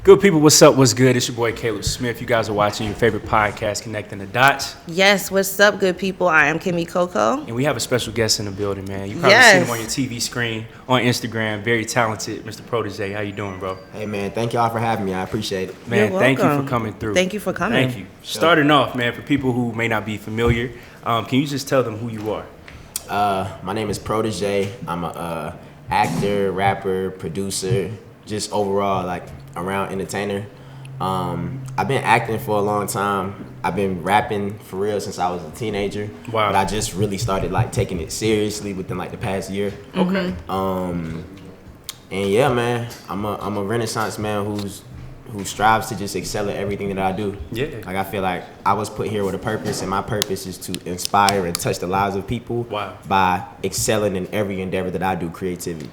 Good people, what's up? What's good? It's your boy Caleb Smith. You guys are watching your favorite podcast, Connecting the Dots. Yes, what's up, good people? I am Kimmy Coco. And we have a special guest in the building, man. You probably seen him on your TV screen, on Instagram. Very talented, Mr. Protegé. How you doing, bro? Hey, man. Thank y'all for having me. I appreciate it. Man, thank you for coming through. Thank you for coming. Thank you. Starting off, man, for people who may not be familiar, can you just tell them who you are? My name is Protegé. I'm a actor, rapper, producer, just overall, like, around entertainer. I've been acting for a long time. I've been rapping for real since I was a teenager. Wow. But I just really started like taking it seriously within like the past year. Okay. And yeah, man, I'm a Renaissance man who strives to just excel at everything that I do. Yeah. Like I feel like I was put here with a purpose, and my purpose is to inspire and touch the lives of people. Wow. By excelling in every endeavor that I do, creativity.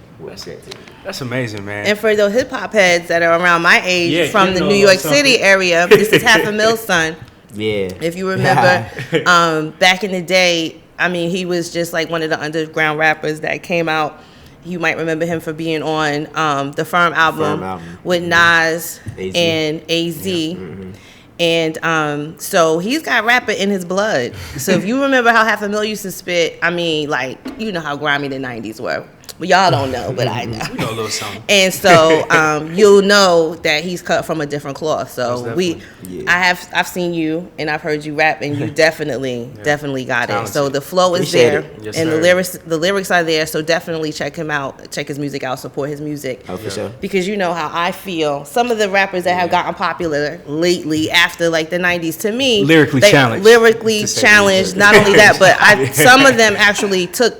That's amazing, man. And for the hip hop heads that are around my age from the New know York something. City area, this is Half a Mill's son. Yeah. If you remember, back in the day, I mean, he was just like one of the underground rappers that came out. You might remember him for being on the Firm album with Nas and AZ. Yeah. Mm-hmm. And so he's got rapper in his blood. So if you remember how Half a Mill used to spit, I mean, like, you know how grimy the 90s were. Well, y'all don't know, but I know. We know a little something. And so you'll know that he's cut from a different cloth. So I've seen you and I've heard you rap, and you definitely got talented. it. So the flow is Appreciate there, it. Yes, and sir. the lyrics are there. So definitely check him out, check his music out, support his music. Oh, for sure. Because you know how I feel. Some of the rappers that have gotten popular lately after like the 90s, to me, Lyrically challenged. Lyrically challenged. Not only that, but some of them actually took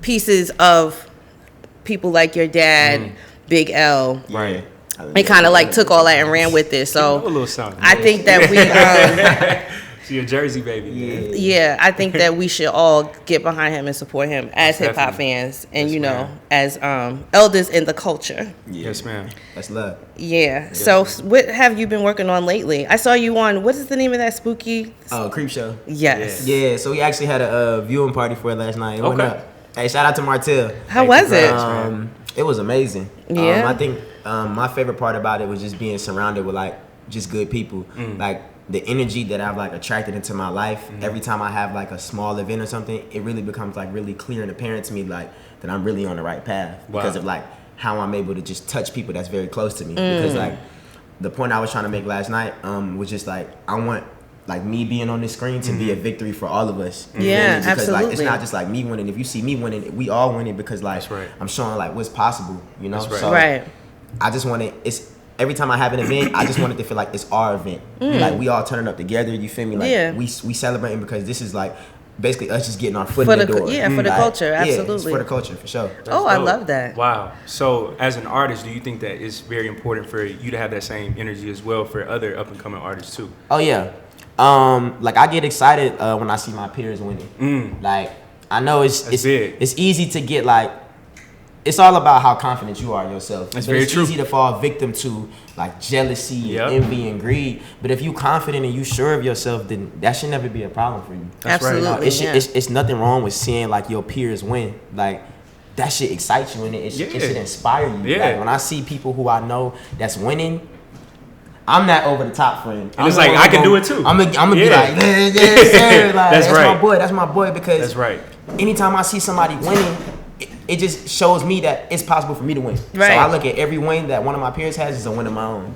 pieces of people like your dad, Big L. Right. They kind of like took all that and ran with it. So a little something. I think that we, So you're a Jersey baby. yeah, I think that we should all get behind him and support him as hip hop Definitely. fans, and Yes, you know, ma'am. as elders in the culture. Yes, ma'am. That's love. Yeah. So what have you been working on lately? I saw you on, what is the name of that spooky? Oh, Creep Show. Yes. Yeah, so we actually had a viewing party for it last night. It went Okay. up. Hey, shout out to Martell. How was it? It was amazing. Yeah. I think my favorite part about it was just being surrounded with like just good people. Like the energy that I've like attracted into my life. Every time I have like a small event or something, it really becomes like really clear and apparent to me like that I'm really on the right path because of like how I'm able to just touch people that's very close to me. Because like the point I was trying to make last night was just like I want like me being on this screen to be a victory for all of us. You Yeah, feel me? Because absolutely. like it's not just like me winning. If you see me winning, we all winning because like That's right. I'm showing like what's possible, you know? That's right. So Right. I just want it's every time I have an event, I just want it to feel like it's our event. Like we all turning up together, you feel me? Like we celebrating because this is like basically us just getting our foot in the door. For the culture, Yeah, it's absolutely. for the culture, for sure. Oh, I love that. Wow. So as an artist, do you think that it's very important for you to have that same energy as well for other up and coming artists too? Oh yeah. Like I get excited when I see my peers winning. Like I know it's big. it's easy to get like it's all about how confident you are in yourself. That's but very it's true. easy to fall victim to like jealousy, envy, and greed. But if you confident and you sure of yourself, then that should never be a problem for you. That's right. Absolutely. It's nothing wrong with seeing like your peers win. Like that shit excites you and it should inspire you. Yeah. Like when I see people who I know that's winning, I'm that over the top friend. And it's like I can do it too. I'm gonna be like, yes, sir. Like, That's right. my boy. That's my boy because That's right. anytime I see somebody winning, it just shows me that it's possible for me to win. Right. So I look at every win that one of my peers has as a win of my own.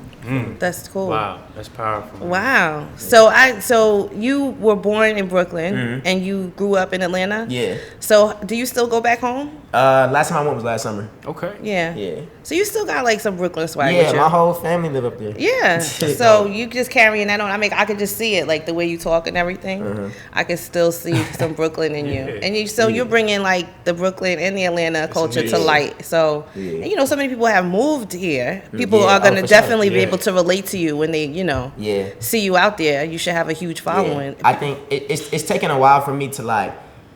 That's cool. Wow, that's powerful. Wow. So you were born in Brooklyn and you grew up in Atlanta? Yeah. So do you still go back home? Last time I went was last summer. Okay. Yeah. Yeah. So you still got like some Brooklyn swag Yeah, with you? my whole family live up there. Yeah. So you just carrying that on. I mean, I could just see it, like the way you talk and everything. I could still see some Brooklyn in you. And you're bringing like the Brooklyn and the Atlanta culture to light. So, and, you know, so many people have moved here. People are going to for definitely sure. be able to relate to you when they, you know, see you out there. You should have a huge following. I think it's taken a while for me to like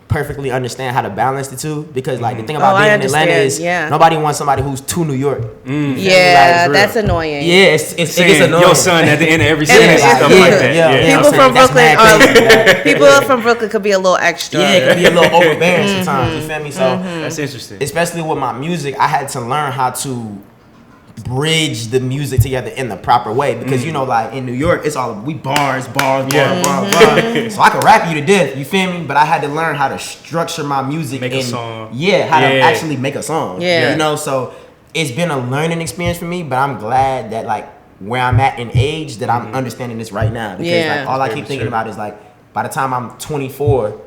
perfectly understand how to balance the two because like the thing about being in Atlanta is nobody wants somebody who's too New York. Yeah, that's annoying. Yeah, it gets annoying. Your son at the end of every sentence and stuff like that. Yeah. People from Brooklyn, Brooklyn, people from Brooklyn could be a little extra. Yeah, it can be a little overbearing sometimes. You feel me? So That's interesting. especially with my music, I had to learn how to bridge the music together in the proper way, because you know, like in New York, it's all we bars. So I can rap you to death, you feel me? But I had to learn how to structure my music, make a song. How to actually make a song. Yeah. You know, so it's been a learning experience for me, but I'm glad that like where I'm at in age that I'm understanding this right now, because like all I keep thinking about is like by the time I'm 24,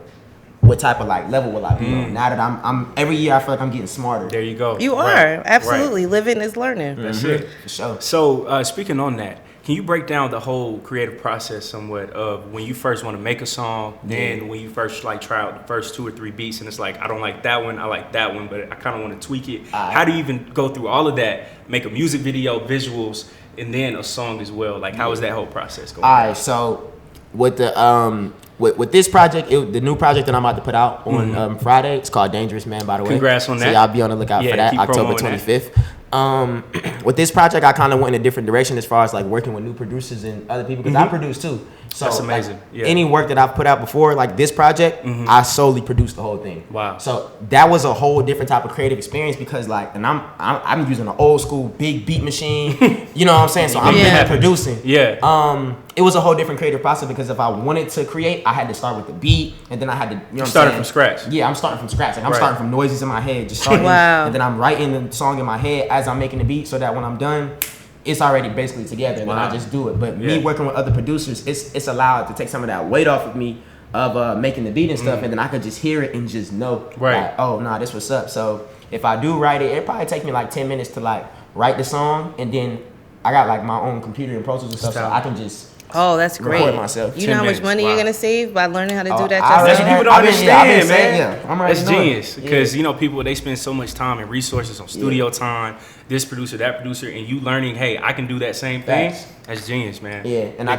what type of like level will I be on? Now that I'm every year I feel like I'm getting smarter. There you go. You are absolutely living is learning. That's it. For sure. So speaking on that, can you break down the whole creative process somewhat of when you first want to make a song, then when you first like try out the first 2 or 3 beats and it's like, I don't like that one, I like that one, but I kind of want to tweak it. How do you even go through all of that, make a music video, visuals, and then a song as well? Like how is that whole process going? All right, so with the with this project, the new project that I'm about to put out on Friday, it's called Dangerous Man, by the way. Congrats on that. So y'all be on the lookout for that, October 25th. With this project, I kind of went in a different direction as far as like working with new producers and other people, because I produce too. So that's amazing. Like, any work that I've put out before, like this project, I solely produced the whole thing. Wow. So that was a whole different type of creative experience, because like, and I'm using an old school big beat machine. You know what I'm saying? So I'm producing. Yeah. It was a whole different creative process, because if I wanted to create, I had to start with the beat, and then I had to, you know, started from scratch. Yeah, I'm starting from scratch. Like I'm starting from noises in my head, just starting, and then I'm writing the song in my head as I'm making the beat, so that when I'm done, it's already basically together, and then I just do it. But me working with other producers, it's allowed to take some of that weight off of me of making the beat and stuff, and then I could just hear it and just know, like, oh nah, this what's up. So if I do write it, it probably take me like 10 minutes to like write the song, and then I got like my own computer and Pro Tools and stuff, so I can just that's great. record myself. You know how much money you're gonna save by learning how to do that That's what people don't understand, man. I'm That's genius, because you know people, they spend so much time and resources on studio time, this producer, that producer, and you learning, hey, I can do that same thing. That's genius, man. Yeah, and I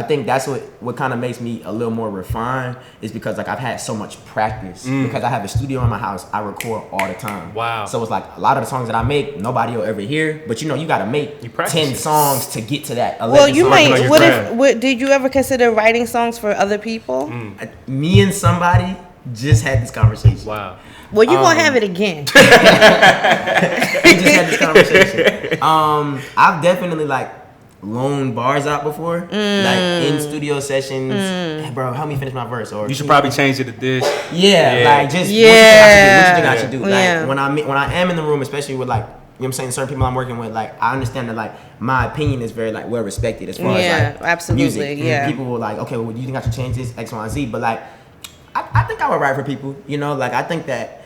think that's what kind of makes me a little more refined, is because like I've had so much practice, because I have a studio in my house. I record all the time. Wow. So it's like a lot of the songs that I make, nobody will ever hear, but you know, you got to make 10 songs to get to that 11 Well, you songs. might. Did you ever consider writing songs for other people? Me and somebody just had this conversation. Wow. Well, you gonna have it again. We just had this conversation. I've definitely like loaned bars out before, like in studio sessions. Hey, bro, help me finish my verse. Or you should probably change it to this. Like just what you think I should do. Like when I am in the room, especially with like, you know what I'm saying, certain people I'm working with, like I understand that like my opinion is very like well respected as far as like absolutely, music. People were like, okay, well, do you think I should change this X, Y, and Z? But like I think I would write for people, you know, like I think that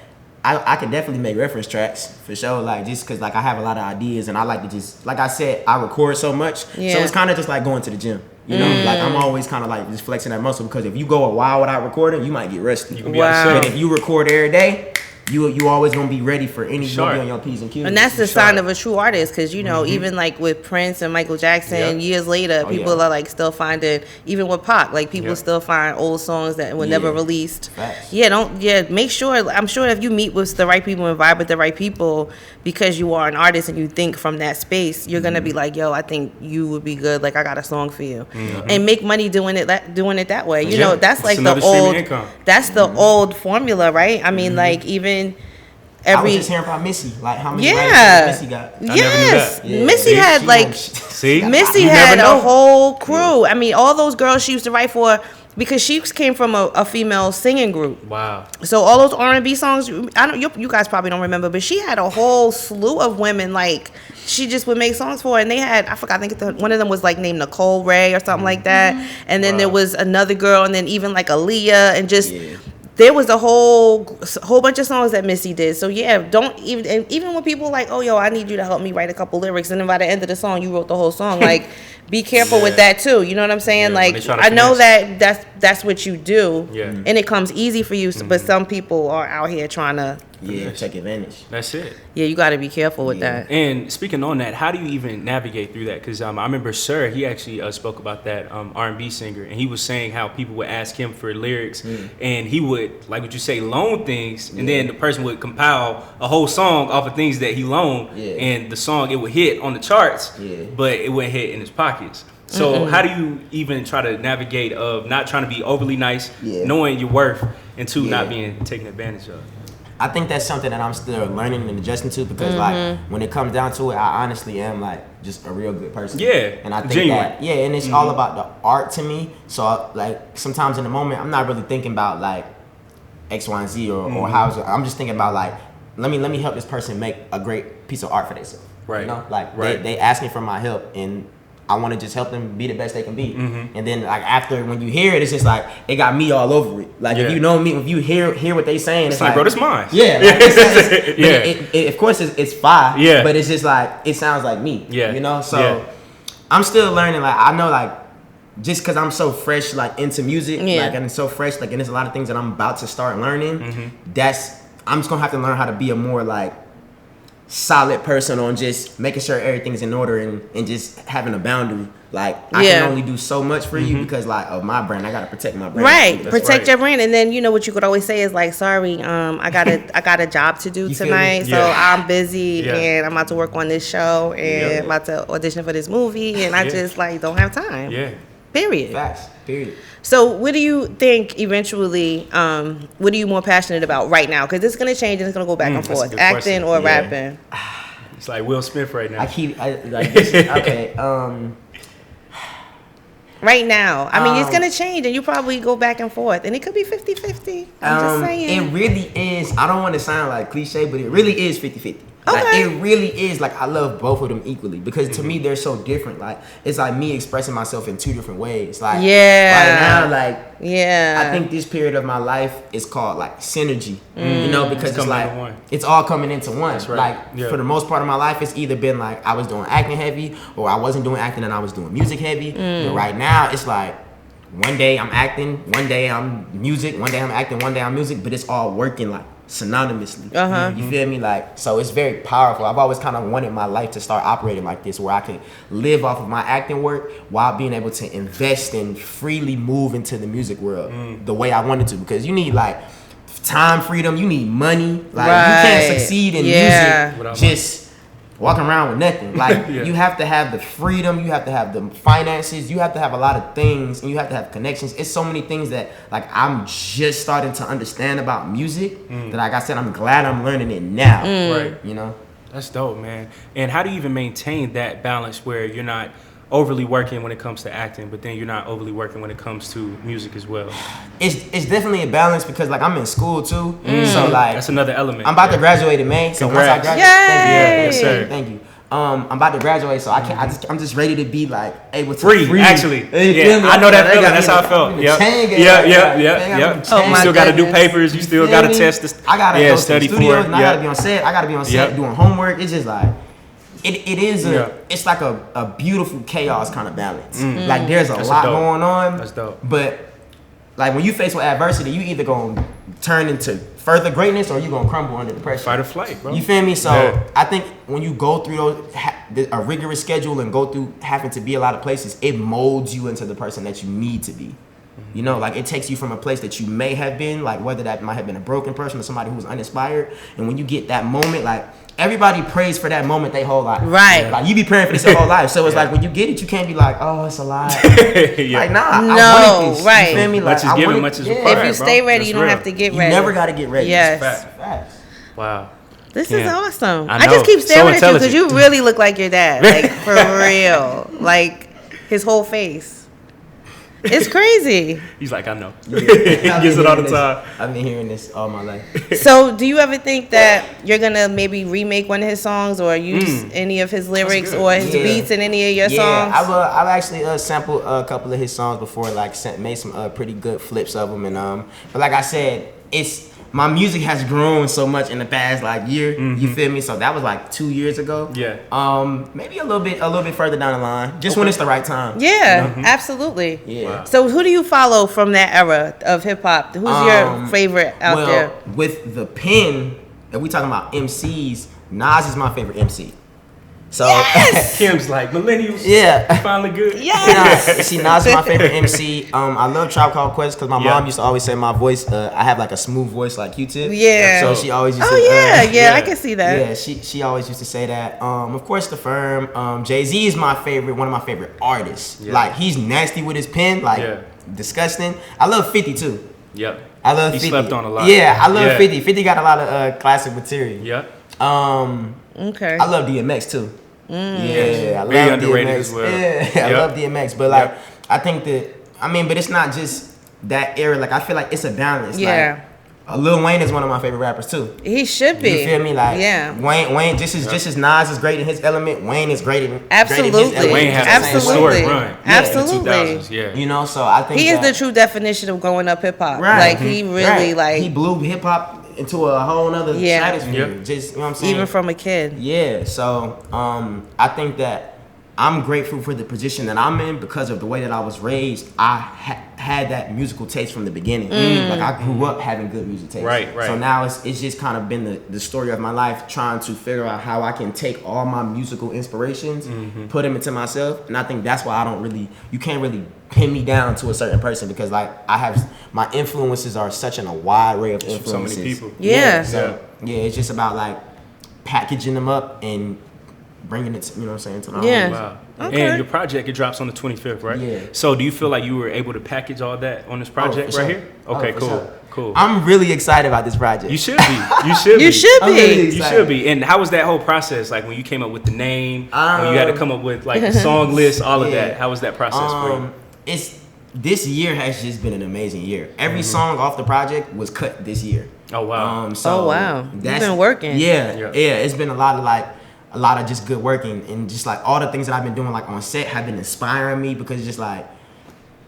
I could definitely make reference tracks for sure, like just because like I have a lot of ideas, and I like to just, like I said, I record so much, so it's kind of just like going to the gym, you know, like I'm always kind of like just flexing that muscle, because if you go a while without recording, you might get rusty. You can be but if you record every day, you always gonna be ready for any be on your P's and Q's. And that's the sign of a true artist, because you know, even like with Prince and Michael Jackson, years later, people are like still finding, even with Pac, like people still find old songs that were never released. Make sure, I'm sure if you meet with the right people and vibe with the right people, because you are an artist and you think from that space, you're gonna be like, yo, I think you would be good, like I got a song for you, and make money doing it that way. You know, that's like the old formula, right? I mean, like even I was just hearing about Missy, like how many writers Missy got. Missy had like Missy had a whole crew. I mean, all those girls she used to write for, because she came from a female singing group. Wow. So all those R&B songs, you guys probably don't remember, but she had a whole slew of women like she just would make songs for, and they had, I forgot, I think one of them was like named Nicole Ray or something like that, and then there was another girl, and then even like Aaliyah, and just there was a whole bunch of songs that Missy did. So don't even when people like, oh yo, I need you to help me write a couple lyrics, and then by the end of the song you wrote the whole song, like be careful with that too, you know what I'm saying? Like I know that's what you do, and it comes easy for you, but some people are out here trying to take advantage. That's it. You got to be careful with that. And speaking on that, how do you even navigate through that? Because I remember Sir, he actually spoke about that R&B singer, and he was saying how people would ask him for lyrics, and he would, like what you say, loan things, and then the person would compile a whole song off of things that he loaned, and the song, it would hit on the charts, but it wouldn't hit in his pockets. So how do you even try to navigate of not trying to be overly nice, knowing your worth, and not being taken advantage of? I think that's something that I'm still learning and adjusting to because like when it comes down to it, I honestly am like just a real good person. Yeah, and I think genuine. that and it's all about the art to me. So like sometimes in the moment, I'm not really thinking about like X, Y, and Z or how's it. I'm just thinking about like let me help this person make a great piece of art for themselves. Right. You know, like right. they ask me for my help and I want to just help them be the best they can be. And then like after when you hear it, it's just like it got me all over it. Like if you know me, if you hear what they saying, it's like bro, this mine. Yeah, like, it, of course it's fire. Yeah, but it's just like it sounds like me. Yeah, you know. So I'm still learning. Like I know like just because I'm so fresh like into music, like and so fresh like and there's a lot of things that I'm about to start learning. I'm just gonna have to learn how to be a more like solid person on just making sure everything's in order and just having a boundary. Like I can only do so much for you because like of my brand, I gotta protect my brand. Right, protect your brand, and then you know what you could always say is like, sorry, I got a job to do tonight, so I'm busy and I'm about to work on this show and I'm about to audition for this movie, and I just like don't have time. Yeah. Period. Facts. Period. So, what do you think eventually? What are you more passionate about right now? Because it's gonna change and it's gonna go back and forth. Acting or rapping? It's like Will Smith right now. Okay. Right now, I mean, it's gonna change, and you probably go back and forth, and it could be 50-50. I'm just saying. It really is. I don't want to sound like cliche, but it really is 50-50. Okay. Like, it really is. Like, I love both of them equally because to me they're so different. Like, it's like me expressing myself in two different ways. Like, right now, like, I think this period of my life is called like synergy. You know, because it's like it's all coming into one. That's right. Like, for the most part of my life, it's either been like I was doing acting heavy, or I wasn't doing acting and I was doing music heavy. But right now, it's like one day I'm acting, one day I'm music, one day I'm acting, one day I'm music, but it's all working like synonymously. You feel me? Like, so it's very powerful. I've always kind of wanted my life to start operating like this, where I can live off of my acting work while being able to invest and freely move into the music world the way I wanted to, because you need like time freedom, you need money. Like you can't succeed in music just walking around with nothing. Like you have to have the freedom, you have to have the finances, you have to have a lot of things, and you have to have connections. It's so many things that like I'm just starting to understand about music that, like I said, I'm glad I'm learning it now. Right. You know? That's dope, man. And how do you even maintain that balance where you're not overly working when it comes to acting, but then you're not overly working when it comes to music as well? It's definitely a balance because like I'm in school too, so like that's another element. I'm about to graduate in May, so once I graduate, yes, sir. Thank you. I'm about to graduate, so I'm just ready to be like able to free. Actually, I know that feeling. That's how I felt. Yep. Oh, you still got to do papers. You still got to test this. I gotta go study to the studio, for it. I gotta be on set. I gotta be on set doing homework. It's just like it is it's like a beautiful chaos kind of balance. Like there's a lot going on. That's dope. But like when you face with adversity, you either gonna turn into further greatness or you gonna crumble under the pressure. Fight or flight, bro. You feel me? So I think when you go through a rigorous schedule and go through having to be a lot of places, it molds you into the person that you need to be. You know, like it takes you from a place that you may have been, like whether that might have been a broken person or somebody who was uninspired. And when you get that moment, like everybody prays for that moment their whole life. Right. Like you be praying for this your whole life. So it's like when you get it, you can't be like, oh, it's a lie. Like, nah, I wanted this. Right. You feel me? Like, much is given, much is required. If you stay ready, you don't have to get ready. You never got to get ready. Yes. Facts. Wow. This is awesome. I just keep staring so at you because you really look like your dad. Like, for real. Like, his whole face. It's crazy. He's like, I know. He gets it all the time. I've been hearing this all my life. So, do you ever think that you're going to maybe remake one of his songs or use any of his lyrics or his beats in any of your songs? I've actually sampled a couple of his songs before, like made some pretty good flips of them. And but like I said, my music has grown so much in the past like year. You feel me? So that was like 2 years ago. Yeah. Maybe a little bit further down the line, just when it's the right time. Yeah, you know? Absolutely. Yeah. Wow. So who do you follow from that era of hip hop? Who's your favorite out there? With the pen, if we talking about MCs, Nas is my favorite MC. So Kim's like millennials. Finally good. See, Nas is my favorite MC. I love Tribe Called Quest because my mom used to always say my voice. I have like a smooth voice like Q-Tip. Yeah. So she always used to. I can see that. Yeah, she always used to say that. Of course, The Firm. Jay-Z is my favorite. One of my favorite artists. Yeah. Like he's nasty with his pen. Like disgusting. I love 50 too. Yep. I love 50. He slept on a lot. Yeah, I love 50. 50 got a lot of classic material. Yeah. Okay. I love DMX too. Yeah, I Very love underrated DMX. as well. Yeah, I love DMX. But like, I think that but it's not just that era. Like, I feel like it's a balance. Yeah. Like, Lil Wayne is one of my favorite rappers too. He should be. You feel me? Like, yeah. Wayne just as Nas is great in his element. Wayne is great in Absolutely. Great in his element. Wayne has Absolutely. a historic run. Absolutely. In the 2000s, yeah. You know, so I think He is the true definition of growing up hip hop. Right. Like he really like he blew hip hop into a whole nother stratosphere. Yep. Just, you know what I'm saying? even from a kid. Yeah, so I think that I'm grateful for the position that I'm in because of the way that I was raised. I had that musical taste from the beginning. Like, I grew up having good music taste. Right. So now it's just kind of been the story of my life, trying to figure out how I can take all my musical inspirations, put them into myself. And I think that's why you can't really pin me down to a certain person, because like my influences are such in a wide array of influences. So many people. Yeah. So it's just about like packaging them up and bringing it to, you know what I'm saying, to my Yeah. own. Wow. Okay. And your project, it drops on the 25th, right? Yeah. So do you feel like you were able to package all that on this project for right sure. here? Okay, For cool. sure. Cool. I'm really excited about this project. You should be. You should be. You should I'm really be. You excited. should be. And how was that whole process? Like when you came up with the name, when you had to come up with like the song list, all of that. How was that process for you? This year has just been an amazing year. Every song off the project was cut this year. Oh wow. Oh, wow. You've been working. Yeah. It's been a lot of just good working, and just like all the things that I've been doing like on set have been inspiring me, because it's just like,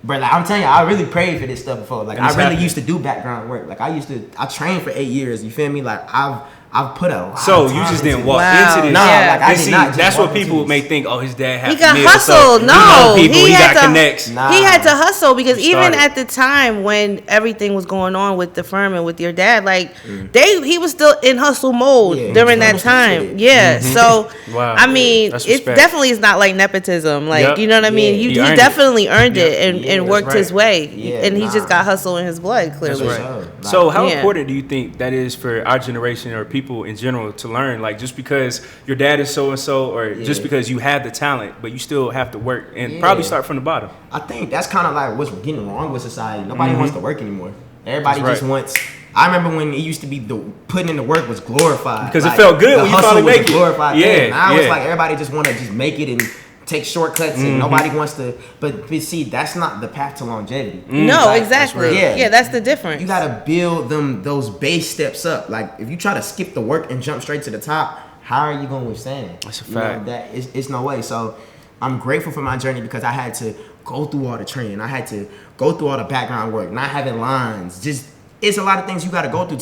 bro, like I'm telling you, I really prayed for this stuff before. Like, I really used to do background work. Like, I trained for 8 years. You feel me? Like, I've put a lot So of you time just into didn't it. walk Wow. into this. No, Yeah. like I And did see, not. Just that's walk what into people this. may think. Oh, his dad He had got meals, hustled. so No, he know people. He had got to- connects. Nah. He had to hustle, because He even started. at the time when everything was going on with the firm and with your dad, like he was still in hustle mode Yeah, he during was that time. understood. Yeah. So Wow. I mean, That's it respect. definitely is not like nepotism. Like, Yep. you know what I mean? Yeah. He He earned definitely earned it and that's worked his right. way. Yeah, And he just nah. got hustle in his blood, clearly. That's Right. right. Like, So how Yeah. important do you think that is for our generation or people in general to learn? Like, just because your dad is so and so, or just because you have the talent, but you still have to work and probably start from the bottom. I think that's kind of like what's getting wrong with society. Nobody wants to work anymore. Everybody That's just right. wants. I remember when it used to be the putting in the work was glorified, Because it felt good the when you hustle finally was make a it. glorified Yeah, thing. Now it's yeah. like everybody just want to just make it and take shortcuts, and nobody wants to. But see, that's not the path to longevity. No, Like, exactly. that's real. Yeah, that's the difference. You gotta build those base steps up. Like, if you try to skip the work and jump straight to the top, how are you gonna withstand? That's a You know, fact. that it's no way. So I'm grateful for my journey, because I had to go through all the training. I had to go through all the background work, not having lines. Just, it's a lot of things you got to go through.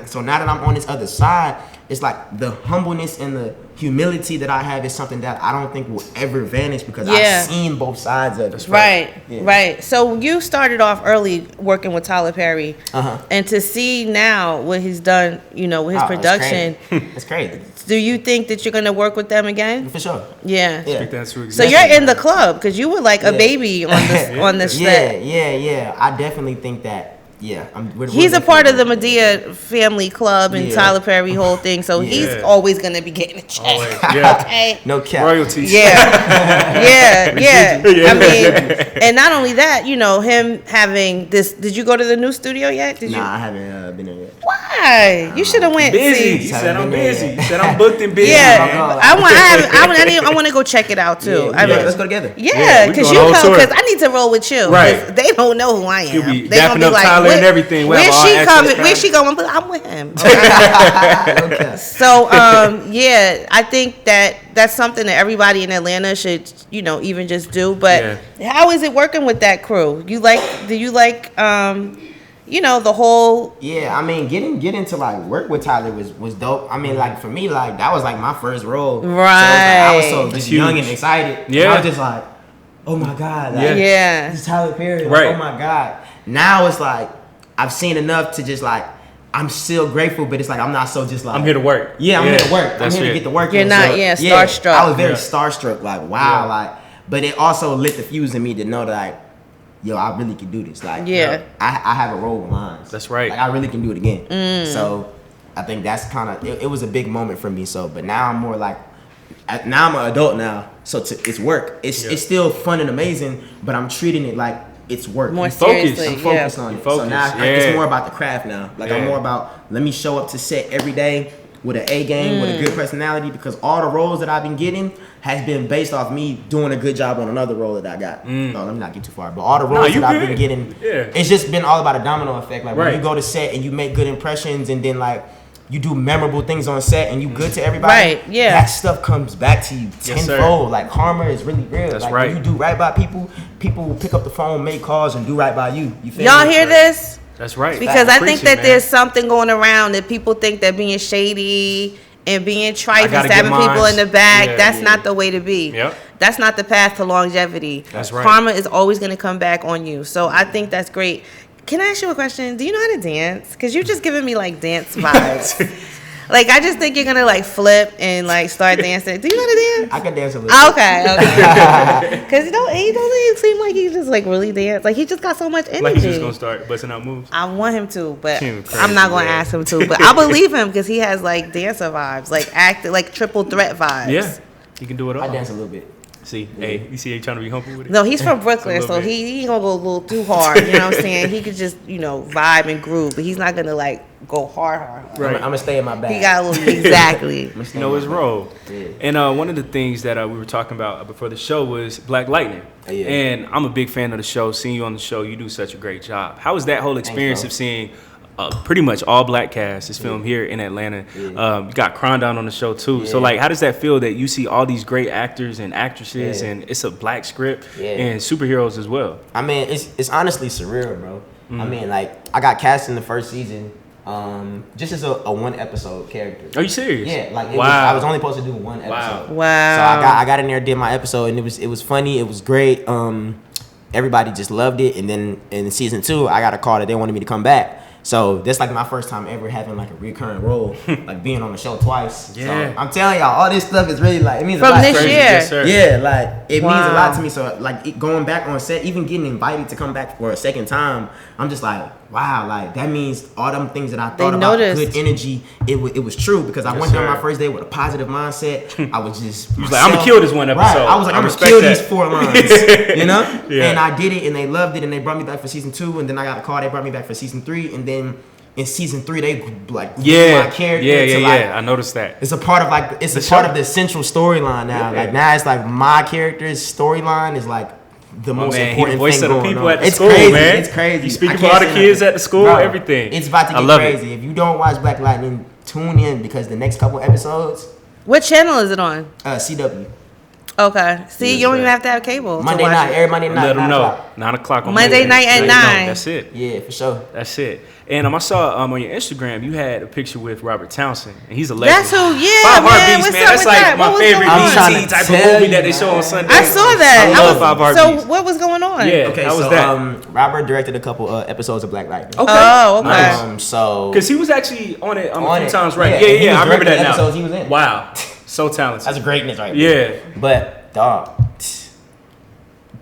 So now that I'm on this other side, it's like the humbleness and the humility that I have is something that I don't think will ever vanish, because Yeah. I've seen both sides of it. Right, Yeah. right. So you started off early working with Tyler Perry, and to see now what he's done, you know, with his Oh, production, It's crazy. do you think that you're gonna work with them again? For sure. Yeah. Yeah. Think that's So you're in the club, because you were like a baby on this on the set. Yeah. I definitely think that. Yeah, we're He's a part of the definitely- Medea family club and Yeah. Tyler Perry whole thing, so he's Yeah. always gonna be getting a check. Always. Yeah. Okay. No cap. Royalties. Yeah, yeah. Yeah. I mean, and not only that, you know, him having this. Did you go to the new studio yet? Did you? Nah, I haven't been there yet. Why? You should have went. Busy. see. He said I'm busy. He said I'm booked and busy. Yeah, man. I want to go check it out too. I mean, Let's go together. yeah, we because going you on know, tour. because I need to roll with you. 'cause Right. They don't know who I am. You'll be They dapping up Tyler and everything. We'll have Where's all she access coming? time. Where's she going? I'm with him. Okay. So, yeah, I think that's something that everybody in Atlanta should, you know, even just do. But how is it working with that crew? Do you like, you know, the whole? Yeah, I mean, getting to like work with Tyler was dope. I mean, like for me, like that was like my first role. Right. So it was, like, I was so just That's young huge. and excited. Yeah. I was just like, oh my god, like, Yeah. this is Tyler Perry. Like, Right. oh my god. Now it's like I've seen enough to just like I'm still grateful, but it's like I'm not so just like I'm here to work. Yeah, I'm here to work. I'm That's here to it. get the work. You're in. not, So, starstruck. I was very Yeah. starstruck. Like wow, like. But it also lit the fuse in me to know that like, yo, I really can do this. Like, Yeah. I have a role with lines. That's right. Like I really can do it again. So I think that's kind of it was a big moment for me. So, but now I'm more like, now I'm an adult now. So it's work. It's still fun and amazing, but I'm treating it like it's work. More seriously, I'm focused on it. So now it's more about the craft now. Like I'm more about, let me show up to set every day with an A game, with a good personality, because all the roles that I've been getting has been based off me doing a good job on another role that I got. No, let me not get too far. But all the roles that I've been getting, it's just been all about a domino effect. Like when you go to set and you make good impressions, and then like you do memorable things on set and you good to everybody, that stuff comes back to you tenfold. Like karma is really real. That's like right. when you do right by people, people will pick up the phone, make calls, and do right by you. You feel Y'all me? hear this? That's right. Because I think that there's something going around that people think that being shady and being trite and stabbing people in the back, that's not the way to be. Yep. That's not the path to longevity. That's right. Karma is always going to come back on you. So I think that's great. Can I ask you a question? Do you know how to dance? Because you're just giving me like dance vibes. Like, I just think you're going to, like, flip and, like, start dancing. Do you know how to dance? I can dance a little bit. Okay. Because he doesn't seem like he just, like, really dance. Like, he just got so much energy. Like he's just going to start busting out moves? I want him to, but I'm not going to ask him to. But I believe him because he has, like, dancer vibes. Like, like, triple threat vibes. Yeah. He can do it all. I dance a little bit. See, hey, you see, he trying to be humble with it. No, he's from Brooklyn, so he gonna go a little too hard. You know what I'm saying? He could just vibe and groove, but he's not gonna like go hard. Right. I'm gonna stay in my bag. He got a little exactly. His role. Yeah. And one of the things that we were talking about before the show was Black Lightning. Yeah. And I'm a big fan of the show. Seeing you on the show, you do such a great job. How was that whole experience of seeing pretty much all black cast is filmed here in Atlanta? You got Crondon on the show too. So like, how does that feel that you see all these great actors and actresses and it's a black script and superheroes as well? I mean, it's honestly surreal, bro. I mean, like, I got cast in the first season just as a one episode character. Are you serious? Yeah, like I was only supposed to do one episode. Wow. So I got in there, did my episode, and it was funny, it was great. Everybody just loved it, and then in season 2, I got a call that they wanted me to come back. So that's like my first time ever having like a recurring role, like being on the show twice. Yeah. So I'm telling y'all, all this stuff is really like, it means a lot. From this year. Yes, yeah, like it means a lot to me. So like going back on set, even getting invited to come back for a second time, I'm just like, wow, like that means all them things that I thought about, good energy, it was true, because I went there on my first day with a positive mindset. I was just you was like, I'm gonna kill this one episode. Right. I was like, I'm gonna kill these 4 lines, you know? And I did it, and they loved it, and they brought me back for season 2, and then I got a call, they brought me back for season 3, and then in season 3 they like my character to like, I noticed that. It's a part of like it's a part of the central storyline now. Like now it's like my character's storyline is like the most important voice thing of the going people on. at the It's school, crazy, man. it's crazy. You speak for all the kids at the school, everything. It's about to get crazy. If you don't watch Black Lightning, tune in, because the next couple episodes. What channel is it on? CW. Okay. See, you don't even have to have cable. Monday night, every Monday night. Let them know. 9 o'clock on Monday night at 9. That's it. Yeah, for sure. That's it. And I saw on your Instagram you had a picture with Robert Townsend, and he's a legend. That's who. Yeah, 5 man. Heartbeats, What's man. up That's with like that? my favorite BT type of movie that they show on Sunday. I saw that. I love 5 Heartbeats. So what was going on? Yeah. Okay, how was so that? Robert directed a couple episodes of Black Lightning. Okay. Oh, okay. Nice. So because he was actually on it a few times, right? Yeah, Yeah. I remember that now. Episodes he was in. Wow, so talented. That's greatness, right there. Yeah. But dog,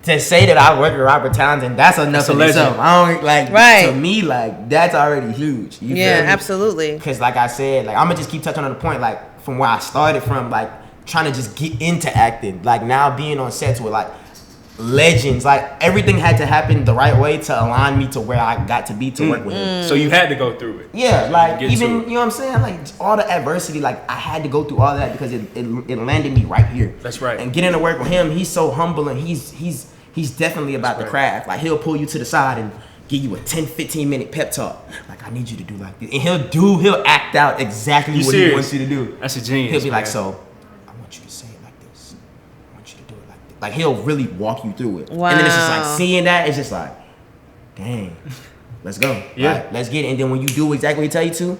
to say that I work with Robert Townsend, that's enough in itself. I don't like to me, like that's already huge. You yeah, absolutely. Because like I said, like I'm gonna just keep touching on the point, like from where I started from, like trying to just get into acting, like now being on sets with like legends, like everything had to happen the right way to align me to where I got to be to work with him. So you had to go through it. Yeah, like even, you know what I'm saying, like all the adversity, like I had to go through all that because it landed me right here. That's right. And getting to work with him, he's so humble, and he's definitely about the craft. Like he'll pull you to the side and give you a 10-15 minute pep talk. Like, I need you to do like this, and he'll act out exactly what he wants you to do. That's a genius. He'll be like, so I want you to say it like this. I want you to do it like this. Like he'll really walk you through it. Wow. And then it's just like seeing that, it's just like, dang, let's go. Yeah, like, let's get it. And then when you do exactly what he tell you to,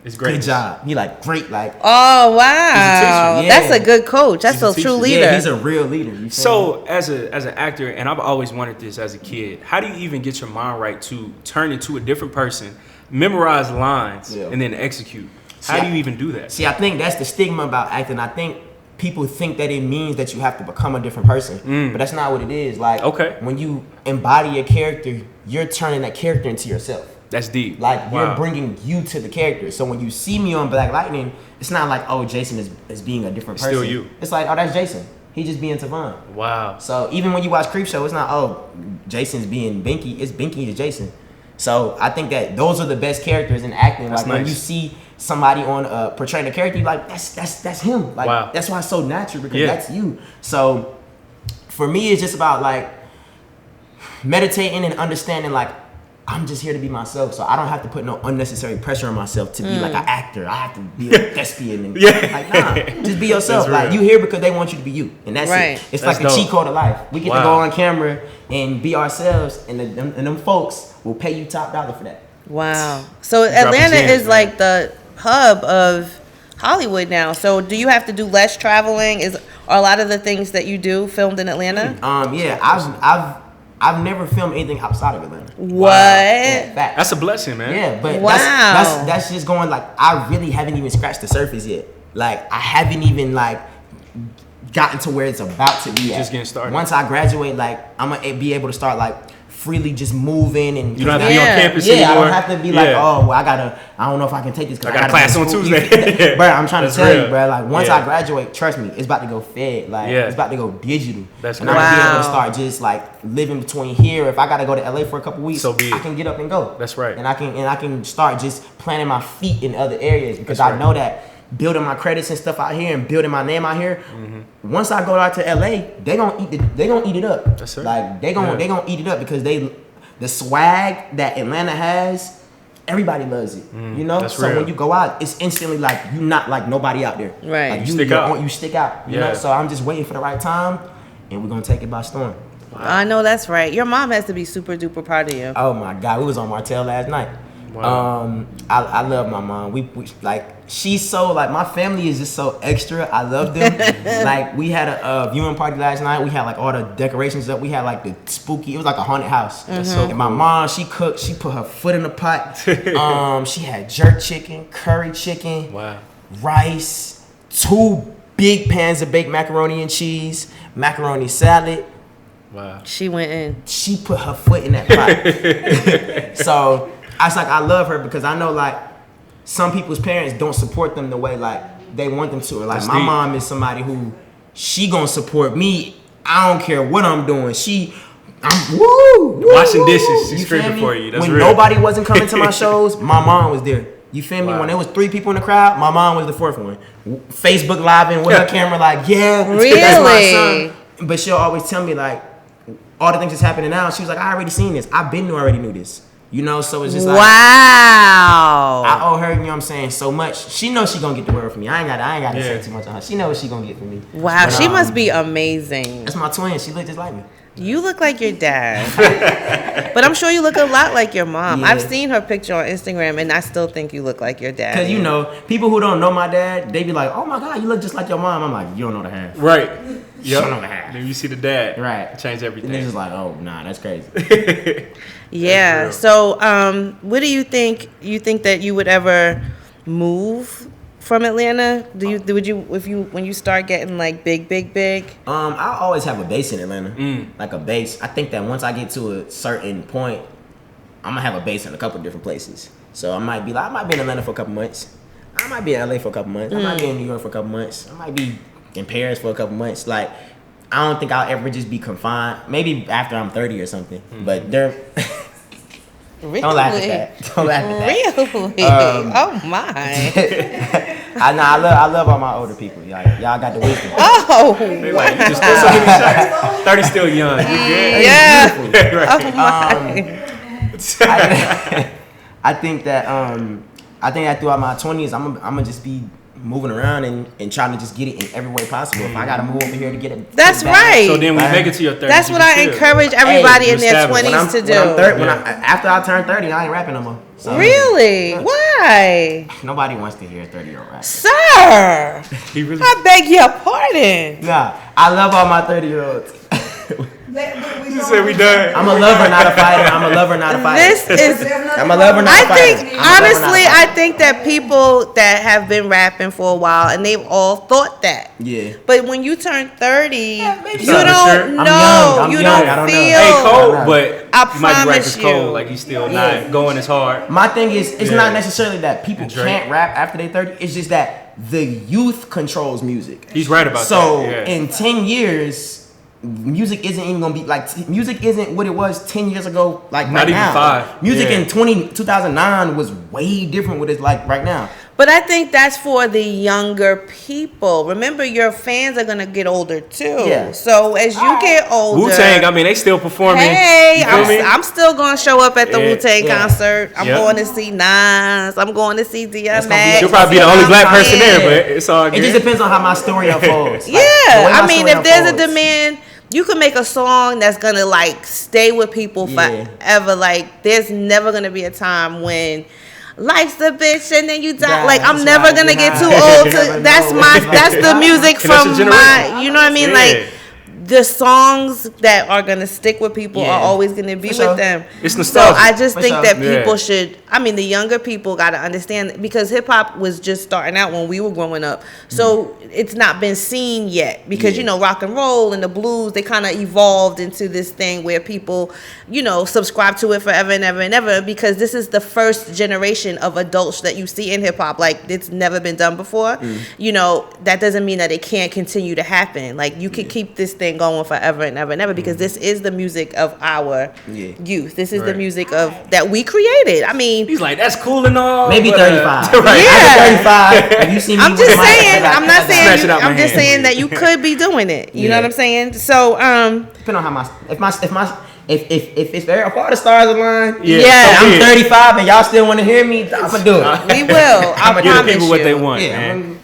it's great. Good job. He like great, like. Oh wow, that's a good coach. That's a true leader. Yeah, he's a real leader. So as an actor, and I've always wanted this as a kid, how do you even get your mind right to turn into a different person, memorize lines, and then execute? How do you even do that? See, I think that's the stigma about acting. I think people think that it means that you have to become a different person, but that's not what it is. Like, when you embody a character, you're turning that character into yourself. That's deep. Like, you're bringing you to the character. So when you see me on Black Lightning, it's not like, oh, Jason is being a different person. Still you. It's like, oh, that's Jason. He just being Tavon. Wow. So even when you watch Creepshow, it's not, oh, Jason's being Binky. It's Binky to Jason. So I think that those are the best characters in acting. That's like nice. when you see somebody on portraying a character, you're like, that's him. Like wow. That's why it's so natural, because that's you. So for me, it's just about like meditating and understanding, like, I'm just here to be myself, so I don't have to put no unnecessary pressure on myself to be like an actor. I have to be a thespian. And like, nah, just be yourself. Like, you here because they want you to be you, and that's it. It's that's like the cheat code of life. We get to go on camera and be ourselves, and them folks will pay you top dollar for that. Wow. So Atlanta is like the hub of Hollywood now. So do you have to do less traveling? Are a lot of the things that you do filmed in Atlanta? Yeah, I've never filmed anything outside of Atlanta. What? Yeah, that's a blessing, man. Yeah, but wow. that's just going, like, I really haven't even scratched the surface yet. Like, I haven't even like gotten to where it's about to be at. Just getting started. Once I graduate, like, I'm gonna be able to start like freely just moving, and you don't have to be on campus anymore. I don't have to be like, oh, well, I don't know if I can take this. I got a class on Tuesday. Bro, I'm trying to tell you, bro. Like, once I graduate, trust me, it's about to go fed. Like, it's about to go digital. That's and I'm gonna be able to start just like living between here. If I gotta go to LA for a couple weeks, so be it. I can get up and go. That's right. And I can start just planting my feet in other areas, because I know that building my credits and stuff out here and building my name out here. Once I go out to LA, they gonna eat it up. That's right. Like they gonna eat it up, because the swag that Atlanta has, everybody loves it. You know? That's so real. when you go out, it's instantly like you not like nobody out there. Right. Like you stick out. You stick out. You know? So I'm just waiting for the right time, and we're gonna take it by storm. Wow. I know that's right. Your mom has to be super duper proud of you. Oh my God, we was on Martell last night. Wow. I love my mom. We like, she's so like, my family is just so extra. I love them. Like, we had a viewing party last night. We had like all the decorations up. We had like the spooky. It was like a haunted house. And my mom, she cooked. She put her foot in the pot. She had jerk chicken, curry chicken, rice, 2 big pans of baked macaroni and cheese, macaroni salad. Wow. She went in. She put her foot in that pot. So I was like, I love her, because I know like some people's parents don't support them the way like they want them to. Or like, my mom is somebody who, she gonna support me. I don't care what I'm doing. I'm washing dishes. She's screaming for you. That's when real. Nobody wasn't coming to my shows, my mom was there. You feel me? When there was 3 people in the crowd, my mom was the 4th one. Facebook living with her camera, like, really? That's my son. But she'll always tell me like all the things that's happening now. She was like, I already seen this. Already knew this. You know, so it's just like, wow. I owe her, you know what I'm saying, so much. She knows she gonna get the word from me. I ain't gotta say too much on her. She knows what she gonna get from me. Wow, but, she must be amazing. That's my twin. She look just like me. You look like your dad. But I'm sure you look a lot like your mom. I've seen her picture on Instagram, and I still think you look like your dad. Because, you know, people who don't know my dad, they be like, oh my God, you look just like your mom. I'm like, you don't know the half. Right. You don't know the half. Then you see the dad. Right. Change everything. And it's just like, oh, nah, that's crazy. Yeah. So, what do you think? You think that you would ever move from Atlanta? When you start getting like big? I always have a base in Atlanta, like a base. I think that once I get to a certain point, I'm gonna have a base in a couple different places. So I might be in Atlanta for a couple months. I might be in LA for a couple months. I might be in New York for a couple months. I might be in Paris for a couple months. Like, I don't think I'll ever just be confined. Maybe after I'm 30 or something. But they're Really? Don't laugh at that. Really? Oh my! I love all my older people. Y'all got the wisdom. Oh, they like, you just throw so many shots. 30 still young. You good? Yeah. Right. I think that throughout my 20s, I'm gonna just be moving around and trying to just get it in every way possible. If I gotta move over here to get it, that's right. So then we make it to your 30s. That's what I encourage everybody in their 20s to do. After I turn 30, I ain't rapping no more. So, really? Why? Nobody wants to hear a 30-year-old rap. Sir, Really? I beg your pardon. Nah, I love all my 30-year-olds. You said we done. I'm a lover, not a fighter. I'm a lover, not a fighter. This is. I'm a lover, not a fighter. I think that people that have been rapping for a while and they've all thought that. Yeah. But when you turn 30, you so. don't know. I'm You young. don't feel. Hey, Cole, but I you might be right, 'cause promise Cole, you. like, he's still not going as hard. My thing is, it's not necessarily that people can't rap after they 30. It's just that the youth controls music. He's right about that. So in 10 years, music isn't even gonna be like music isn't what it was 10 years ago. Like not right even now. 5. Music in 2009 was way different what it's like right now. But I think that's for the younger people. Remember, your fans are gonna get older too. Yeah. So as you get older, Wu-Tang, I mean, they still performing. Hey, I'm still gonna show up at the Wu-Tang concert. I'm going to see Nas. I'm going to see DMX. You'll probably be the only black person there, but it's all good. It just depends on how my story unfolds. Yeah, I mean, if there's a demand, you can make a song that's gonna like stay with people forever. Like, there's never gonna be a time when life's a bitch and then you die. Like, I'm never gonna get too old to. That's the music from my. You know what I mean? Like, the songs that are gonna stick with people are always gonna be with them. It's nostalgia. So I just think that people should. I mean, the younger people gotta understand, because hip hop was just starting out when we were growing up. So it's not been seen yet, because you know, rock and roll and the blues, they kind of evolved into this thing where people, you know, subscribe to it forever and ever and ever, because this is the first generation of adults that you see in hip hop. Like, it's never been done before. You know, that doesn't mean that it can't continue to happen. Like, you could keep this thing going forever and ever and ever, because this is the music of our youth. This is the music of that we created. I mean, he's like, that's cool and all. Maybe 35. Right. Yeah. 35. Have you seen me? I'm just saying. I'm not saying. I'm just hand. saying that you could be doing it. You know what I'm saying? So, depending on how if it's very far the stars align, I'm 35 and y'all still want to hear me, I'm gonna do it. We will. I give promise people what you. they want. Yeah, Man.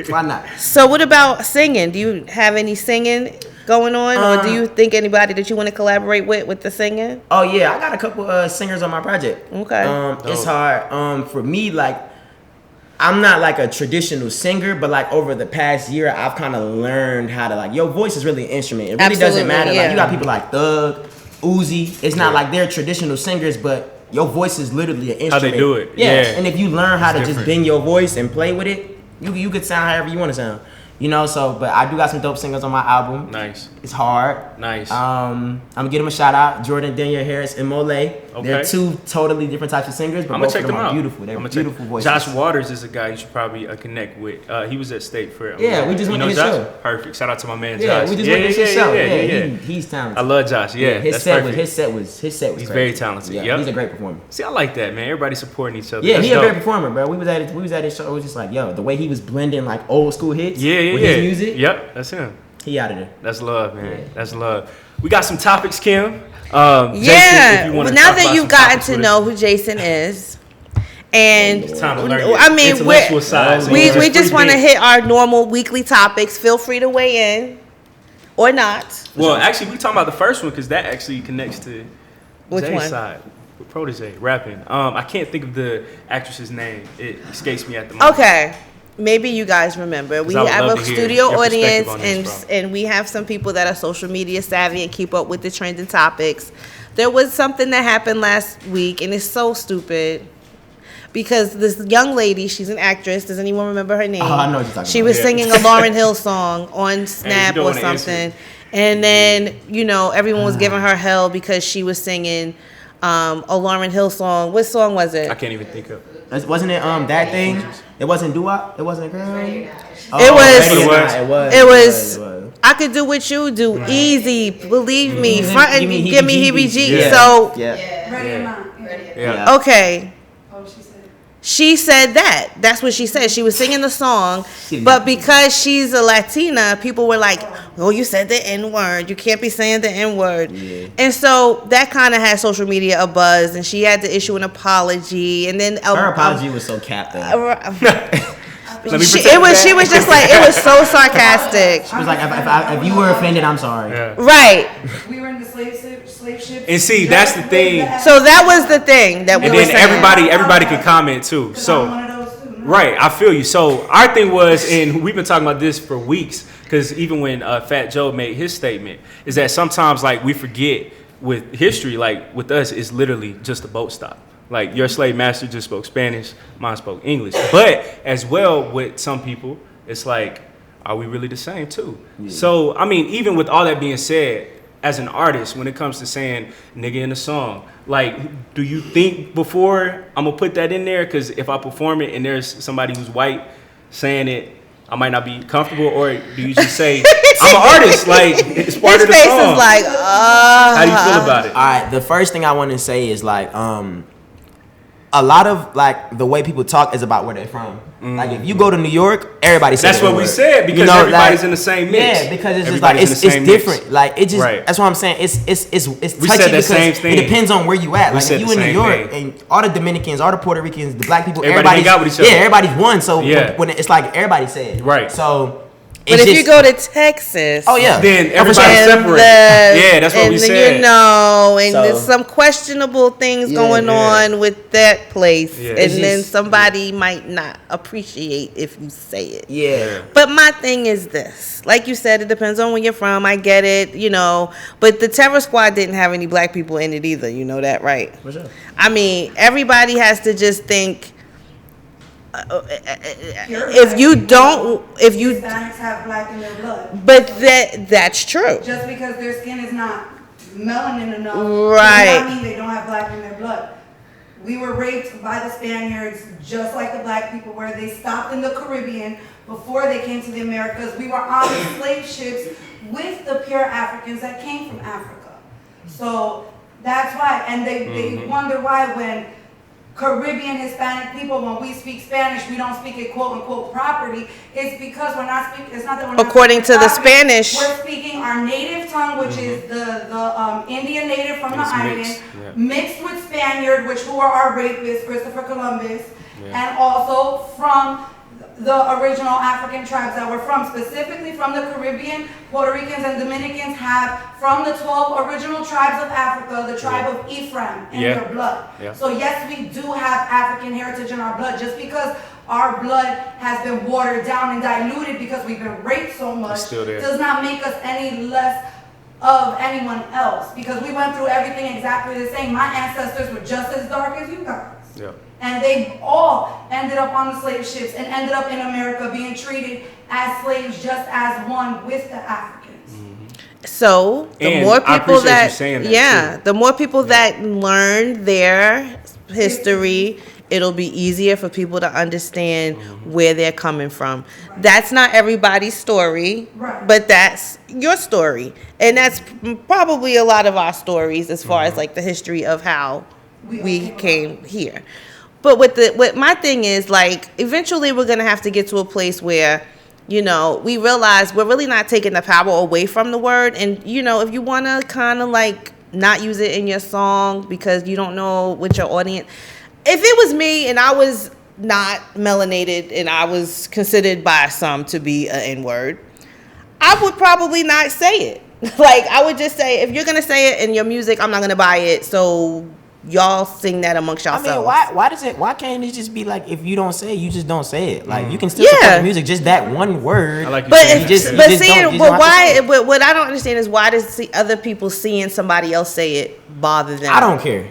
why not? So, what about singing? Do you have any singing going on, or do you think anybody that you want to collaborate with the singing? Oh yeah, I got a couple singers on my project. Okay. It's hard. For me, like, I'm not like a traditional singer, but like over the past year, I've kind of learned how to, like, your voice is really an instrument. It really doesn't matter. Like, you got people like Thug, Uzi. It's not like they're traditional singers, but your voice is literally an instrument. How they do it. Yeah. And if you learn how to just bend your voice and play with it, you could sound however you want to sound. You know, so, but I do got some dope singers on my album. Nice. It's hard. Nice. I'm gonna give them a shout out. Jordan, Daniel Harris, and Mole. Okay. They're two totally different types of singers, but both of them are beautiful. They're beautiful voices. Josh Waters is a guy you should probably connect with. He was at State for. We just went to his show. Perfect. Shout out to my man Josh. Yeah, we just went to his show. Yeah, he's talented. I love Josh. Yeah, his set was. He's crazy. Very talented. Yeah, he's a great performer. See, I like that, man. Everybody supporting each other. Yeah, he's a great performer, bro. We was at his show. It was just like, yo, the way he was blending like old school hits with his music. Yep, that's him. He out of there. That's love, man. Yeah. That's love. We got some topics, Kim. Jason, now that you've gotten to know who Jason is, and I mean, we just want to hit our normal weekly topics. Feel free to weigh in or not. Well, actually, we talking about the first one because that actually connects to which Zay's one? Side. With Protegé rapping. I can't think of the actress's name. It escapes me at the moment. Okay. Maybe you guys remember. We have a studio audience, and we have some people that are social media savvy and keep up with the trending topics. There was something that happened last week, and it's so stupid. Because this young lady, she's an actress. Does anyone remember her name? Oh, I know what you're talking about. She was singing a Lauryn Hill song on Snap or something. And then, you know, everyone was giving her hell because she was singing a Lauryn Hill song. What song was it? I can't even think of. Wasn't it that thing? It wasn't doo-wop? It wasn't a girl? It was. I could do what you do, easy. Believe me, front and give me heebie-jeebies. So, okay. She said that. That's what she said. She was singing the song, but because she's a Latina, people were like, "Oh, you said the N-word. You can't be saying the N-word." Yeah. And so that kind of had social media abuzz, and she had to issue an apology. And then her apology was so capped. She was just like, it was so sarcastic. She was like, if you were offended, I'm sorry. Yeah. Right. We were in the slave ship. And see, that's the thing. So that was the thing that we were saying. And then everybody could comment too. So, right, I feel you. So our thing was, and we've been talking about this for weeks, because even when Fat Joe made his statement, is that sometimes like we forget with history, like with us, it's literally just a boat stop. Like, your slave master just spoke Spanish, mine spoke English. But as well, with some people, it's like, are we really the same too? Yeah. So, I mean, even with all that being said, as an artist, when it comes to saying nigga in a song, like, do you think before I'm going to put that in there? Because if I perform it and there's somebody who's white, saying it, I might not be comfortable, or do you just say I'm an artist? Like it's part His of the face song. is like, How do you feel about it? All right, the first thing I want to say is like, a lot of like the way people talk is about where they're from. Like if you go to New York, everybody says That's what we said because everybody's in the same mix. Yeah, because it's just like it's different. Mix. Like it just that's what I'm saying. It's touchy because it depends on where you at. Like if you in New York and all the Dominicans, all the Puerto Ricans, the black people, everybody got with each other. Yeah, everybody's one. So when it's like everybody said right. So. But if you go to Texas, then everybody's separated. Yeah, that's what we said. You know, and there's some questionable things going on with that place, and then somebody might not appreciate if you say it. Yeah. But my thing is this: like you said, it depends on where you're from. I get it, you know. But the Terror Squad didn't have any black people in it either. You know that, right? For sure. I mean, everybody has to just think. If you Hispanics have black in their blood, but that's true. Just because their skin is not melanin enough, right? Does not mean they don't have black in their blood. We were raped by the Spaniards, just like the black people were. They stopped in the Caribbean before they came to the Americas. We were on the slave ships with the pure Africans that came from Africa. So that's why, and they wonder why when Caribbean Hispanic people, when we speak Spanish, we don't speak it quote unquote properly. It's because we're not speaking. It's not that we're not according to the Spanish. We're speaking our native tongue, which is the Indian native from the island, mixed with Spaniard, who are our rapists, Christopher Columbus, and also from the original African tribes that were specifically from the Caribbean. Puerto Ricans and Dominicans have from the 12 original tribes of Africa, the tribe of Ephraim in their blood. So yes, we do have African heritage in our blood. Just because our blood has been watered down and diluted because we've been raped so much does not make us any less of anyone else, because we went through everything exactly the same. My ancestors were just as dark as you guys. And they all ended up on the slave ships and ended up in America being treated as slaves, just as one with the Africans. So the more people the more people that learn their history, it'll be easier for people to understand where they're coming from. That's not everybody's story, but that's your story. And that's probably a lot of our stories as far as like the history of how we came here. But what my thing is, like, eventually we're going to have to get to a place where, you know, we realize we're really not taking the power away from the word. And, you know, if you want to kind of like not use it in your song because you don't know what your audience, if it was me and I was not melanated and I was considered by some to be an N-word, I would probably not say it. Like, I would just say, if you're going to say it in your music, I'm not going to buy it. So y'all sing that amongst yourselves. I mean, why can't it just be like, if you don't say it, you just don't say it? Like, you can still support the music, just that one word. I like you but but what I don't understand is, why does other people seeing somebody else say it bother them? I don't care.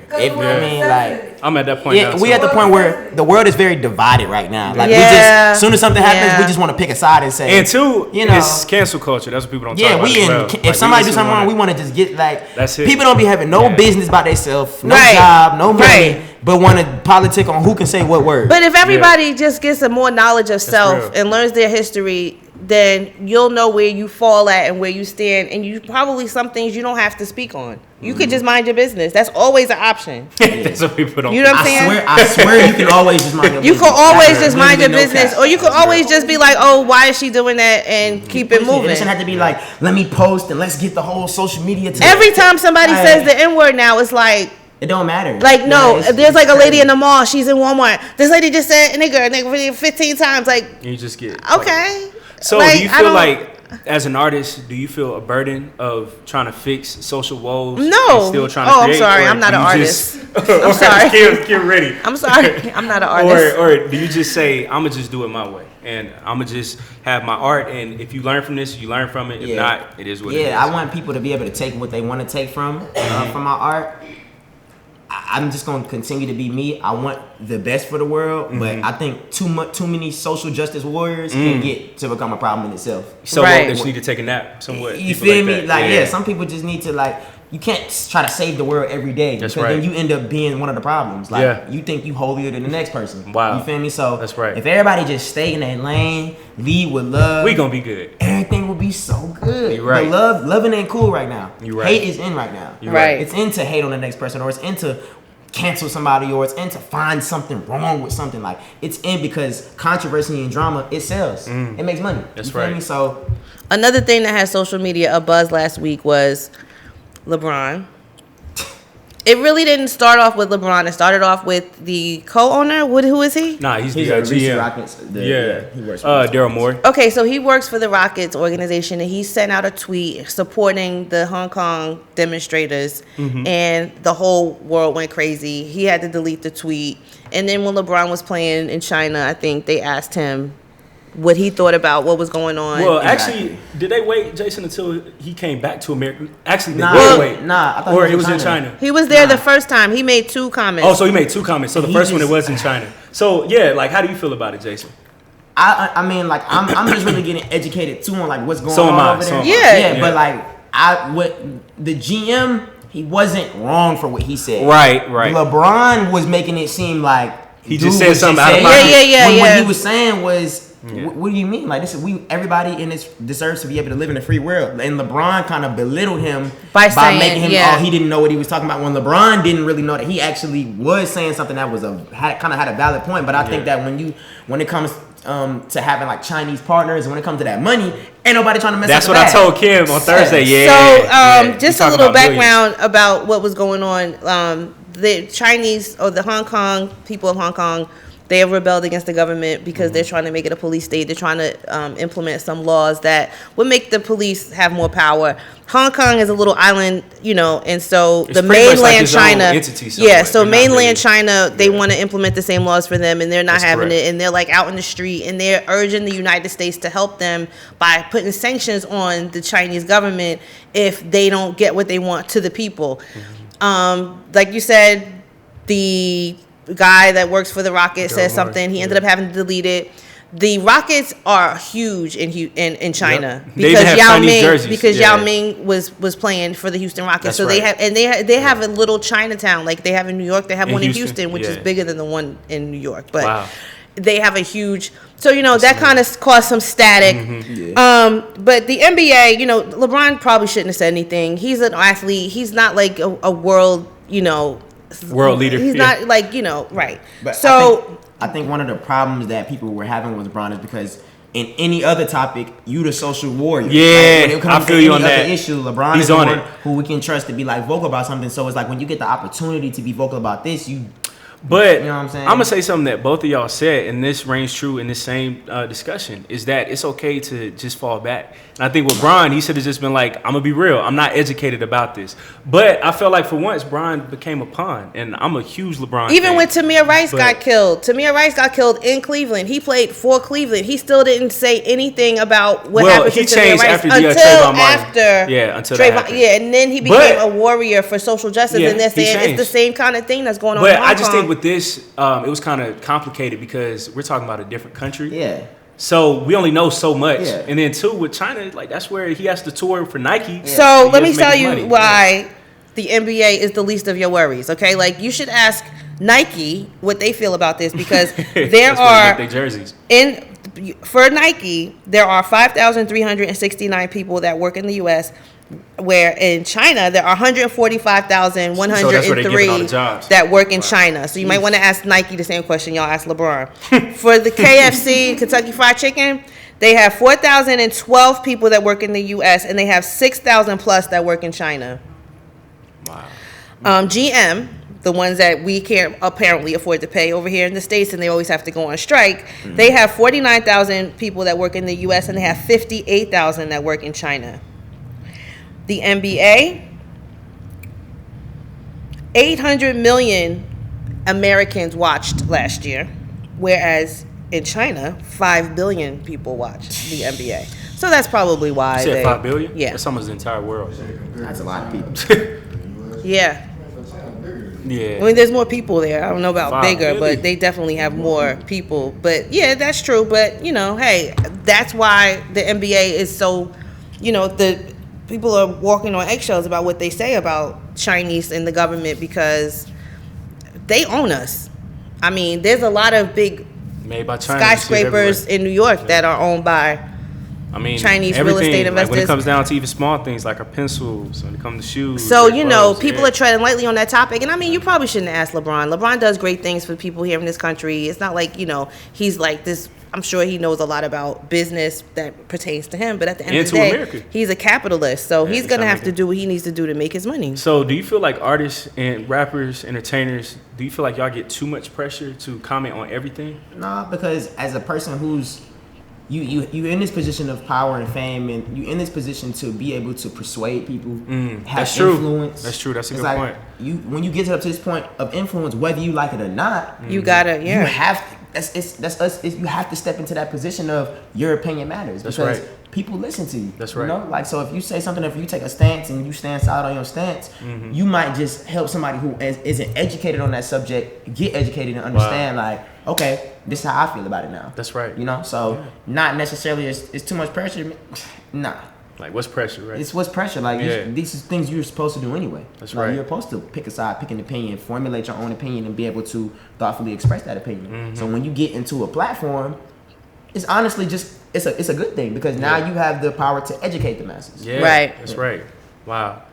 I'm at that point now. We at the point where the world is very divided right now. Like, we just, as soon as something happens, we just want to pick a side and say. And two, you know, it's cancel culture. That's what people don't talk about. If somebody do something wrong, we want to just get like. That's it. People don't be having no business about themselves, no job, no money, but want to politic on who can say what word. But if everybody just gets some more knowledge of self and learns their history, then you'll know where you fall at and where you stand, and you probably some things you don't have to speak on. You could just mind your business. That's always an option. That's what people don't. You know what I'm saying? I swear you can always just mind your business. You can always just mind your business, or you can always just be like, "Oh, why is she doing that?" and keep it moving. It doesn't have to be like, "Let me post and let's get the whole social media." Every time somebody says the N-word now, it's like. It don't matter. Like, no, there's like a lady in the mall. She's in Walmart. This lady just said nigga 15 times. Like, you just get okay. So do you feel like, as an artist, do you feel a burden of trying to fix social woes? No. And still trying to create? I'm sorry. I'm not an artist. I'm sorry. Get ready. I'm sorry. I'm not an artist. Or do you just say, I'm going to just do it my way, and I'm going to just have my art, and if you learn from this, you learn from it. If not, it is what it is. Yeah, I want people to be able to take what they want to take from my art. I'm just gonna continue to be me. I want the best for the world, but I think too many social justice warriors can get to become a problem in itself. So they just need to take a nap somewhat. You feel me? Like some people just need to like. You can't try to save the world every day. That's because right. then you end up being one of the problems. Like you think you holier than the next person. Wow. You feel me? So that's right. If everybody just stay in their lane, lead with love, we gonna be good. Everything will be so good. You're right. But loving ain't cool right now. You're right. Hate is in right now. You're right. It's into hate on the next person, or it's into cancel somebody, or it's into find something wrong with something. Like it's in because controversy and drama, it sells. It makes money. That's you feel right. me? So another thing that had social media a buzz last week was LeBron. It really didn't start off with LeBron. It started off with the co-owner. Who is he? Nah, he's the GM. Rockets. He works for Daryl Morey. Okay, so he works for the Rockets organization, and he sent out a tweet supporting the Hong Kong demonstrators, and the whole world went crazy. He had to delete the tweet. And then when LeBron was playing in China, I think they asked him what he thought about what was going on. Well, actually, did they wait, Jason, until he came back to America? Actually, they did wait. I thought or it was in China. He was there the first time. He made 2 comments. Oh, so he made 2 comments. So the first one, it was in China. So, yeah, like, how do you feel about it, Jason? I mean, like, I'm just really getting educated, too, on, like, what's going on over there. Yeah, but, like, what the GM, he wasn't wrong for what he said. Right. LeBron was making it seem like he just said something out of pocket. Yeah. What he was saying was, what do you mean? Like, everybody in this deserves to be able to live in a free world. And LeBron kind of belittled him by saying, making him, he didn't know what he was talking about. When LeBron didn't really know that he actually was saying something that was kind of had a valid point. But I think that when it comes to having like Chinese partners, and when it comes to that money, ain't nobody trying to mess That's up. That's what I told Kim on Thursday. So just a little background about what was going on. The Chinese or the Hong Kong people of Hong Kong, they have rebelled against the government because they're trying to make it a police state. They're trying to implement some laws that would make the police have more power. Hong Kong is a little island, and so it's the mainland like China, so mainland really, China, they want to implement the same laws for them, and they're not having it, and they're like out in the street, and they're urging the United States to help them by putting sanctions on the Chinese government if they don't get what they want to the people. Like you said, the guy that works for the Rockets said something. He ended up having to delete it. The Rockets are huge in China because Yao Ming was playing for the Houston Rockets. That's so they have a little Chinatown like they have in New York. They have one in Houston, which is bigger than the one in New York. But they have a huge. So that kind of caused some static. But the NBA, LeBron probably shouldn't have said anything. He's an athlete. He's not like a world, world leader. He's not like right. But so I think one of the problems that people were having with LeBron is because in any other topic, you the social warrior. Yeah, when it comes I feel you on that issue. LeBron is the one who we can trust to be like vocal about something. So it's like when you get the opportunity to be vocal about this, But you know what I'm saying? I'm gonna say something that both of y'all said, and this reigns true in this same discussion, is that it's okay to just fall back. And I think with Bron, he should have just been like, I'm gonna be real, I'm not educated about this. But I felt like for once, Bron became a pawn, and I'm a huge LeBron Even fan. when Tamir Rice got killed, in Cleveland. He played for Cleveland. He still didn't say anything about what happened to Tamir Rice until Trayvon. Yeah, and then he became a warrior for social justice, and they're saying it's the same kind of thing that's going on in Hong Kong. I just think with this, it was kind of complicated because we're talking about a different country. Yeah. So we only know so much. Yeah. And then too, with China, like that's where he has to tour for Nike. Yeah. So let me tell you why the NBA is the least of your worries. Okay, like you should ask Nike what they feel about this because there are their jerseys. For Nike, there are 5,369 people that work in the U.S., where in China there are 145,103 that work in China. So you might want to ask Nike the same question y'all asked LeBron. For the KFC, Kentucky Fried Chicken, they have 4,012 people that work in the U.S. and they have 6,000 plus that work in China. Wow. GM, the ones that we can't apparently afford to pay over here in the States, and they always have to go on strike. They have 49,000 people that work in the U.S. and they have 58,000 that work in China. The NBA, 800 million Americans watched last year, whereas in China, 5 billion people watched the NBA. So that's probably why. You said 5 billion? Yeah. That's almost the entire world. That's a lot of people. Yeah. Yeah. I mean, there's more people there. I don't know about bigger, really? but they definitely have more people. But yeah, that's true. But hey, that's why the NBA is so, the people are walking on eggshells about what they say about Chinese and the government because they own us. I mean, there's a lot of big made by China skyscrapers in New York that are owned by Chinese real estate investors. Like when it comes down to even small things like our pencils, when it comes to shoes. So, people are treading lightly on that topic. And I mean, you probably shouldn't ask LeBron. LeBron does great things for people here in this country. It's not like, he's like this. I'm sure he knows a lot about business that pertains to him. But at the end of the day, America. He's a capitalist. So he's going to have to do what he needs to do to make his money. So do you feel like artists and rappers, entertainers, do you feel like y'all get too much pressure to comment on everything? Nah, because as a person who's you in this position of power and fame, and you in this position to be able to persuade people, have influence. That's true. That's a good point. When you get up to this point of influence, whether you like it or not, you gotta, you have to. That's us. You have to step into that position of your opinion matters because people listen to you. That's right. So if you say something, if you take a stance and you stand solid on your stance, you might just help somebody who isn't educated on that subject get educated and understand. Like, okay, this is how I feel about it now. That's right. So not necessarily it's too much pressure. Nah. Like, what's pressure, right? It's what's pressure. Like, these are things you're supposed to do anyway. That's right. You're supposed to pick a side, pick an opinion, formulate your own opinion, and be able to thoughtfully express that opinion. So when you get into a platform, it's honestly just it's a good thing because now you have the power to educate the masses. Yeah, right. That's right. Wow,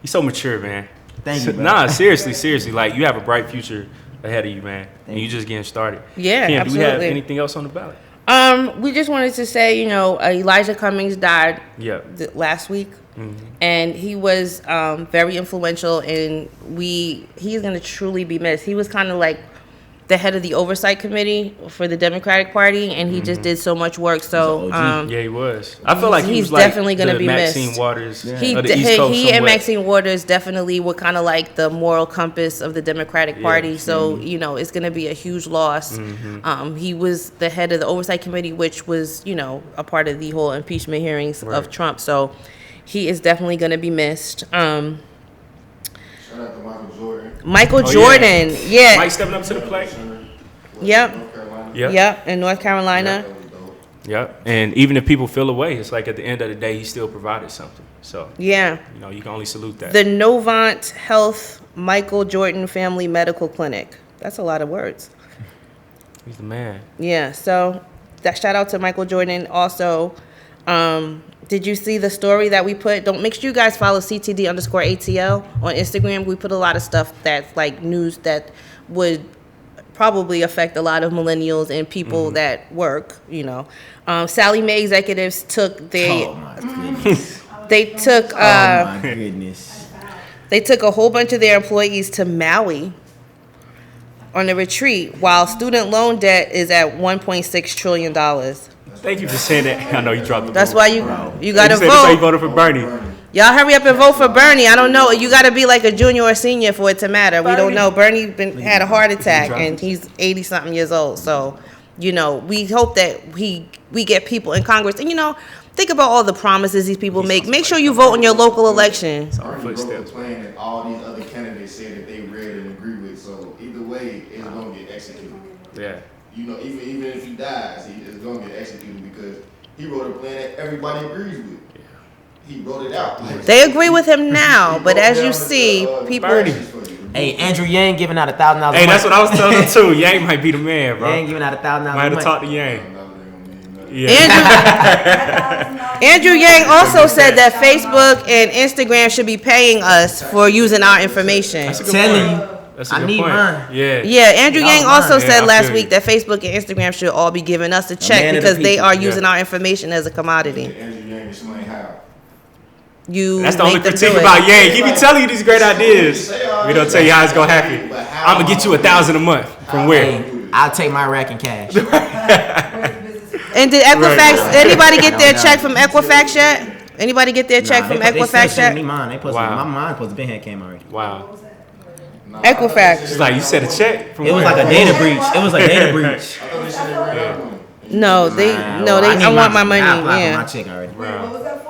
you're so mature, man. Thank you. Bro. Nah, seriously. Like, you have a bright future ahead of you, man, and you're just getting started. Yeah, Kim, absolutely. Do we have anything else on the ballot? We just wanted to say, Elijah Cummings died last week, and he was very influential, and he's going to truly be missed. He was kind of like the head of the oversight committee for the Democratic Party, and he just did so much work. So he was. I feel like he's like definitely going to be Maxine missed. Waters. Yeah. He and Maxine Waters definitely were kind of like the moral compass of the Democratic Party. So it's going to be a huge loss. He was the head of the oversight committee, which was a part of the whole impeachment hearings of Trump. So he is definitely going to be missed. Shout out to Michael Jordan. Michael Jordan, yeah. Mike stepping up to the plate. Yep, in North Carolina. Yep, and even if people feel away, it's like at the end of the day, he still provided something. So you can only salute that. The Novant Health Michael Jordan Family Medical Clinic. That's a lot of words. He's the man. Yeah, so that shout out to Michael Jordan. Also, did you see the story that we put? Make sure you guys follow CTD_ATL on Instagram. We put a lot of stuff that's like news that would probably affect a lot of millennials and people that work. Sally Mae executives took Oh my goodness. they took Oh my goodness. they took a whole bunch of their employees to Maui on a retreat while student loan debt is at $1.6 trillion. Thank you for saying that. I know you dropped the That's vote. why you got to vote. That's why you voted for Bernie. Y'all hurry up and vote for Bernie. I don't know. You got to be like a junior or senior for it to matter. We don't know. Bernie had a heart attack and he's 80-something years old. So, we hope that we get people in Congress. And, think about all the promises these people make. Make sure you vote in your local election. Bernie wrote the plan that all these other candidates said that they read and agree with. So either way, it's going to get executed. Yeah. Even if he dies, it's going to get executed because he wrote a plan that everybody agrees with. He wrote it out. They agree with him now, but as you see, people. Hey, Andrew Yang giving out $1,000. Hey, that's what I was telling him too. Yang might be the man, bro. Yang giving out $1,000. Might have to talk to Yang. Andrew Yang also said that Facebook and Instagram should be paying us for using our information. That's a good Telling point. you. That's a I good need point. mine. Yeah, Andrew Yang also Yeah, said I last feel week you. that Facebook and Instagram should all be giving us a check man of the because they people. are using our information as a commodity. Andrew Yang explain how. That's the only critique about Yang. He be telling you these great ideas. We don't tell you how it's gonna happen. I'm gonna get you $1,000 a month. From where? Hey, I'll take my rack in cash. And did Equifax? Anybody get their check from Equifax yet? Anybody get their check from Equifax yet? yet? Mine. My mine supposed to be here came already. Wow. Equifax. It's like you said a check. From It was where? like a data breach. It was a data breach. No, they. I want my money. I applied for my Yeah. check already. What was that for?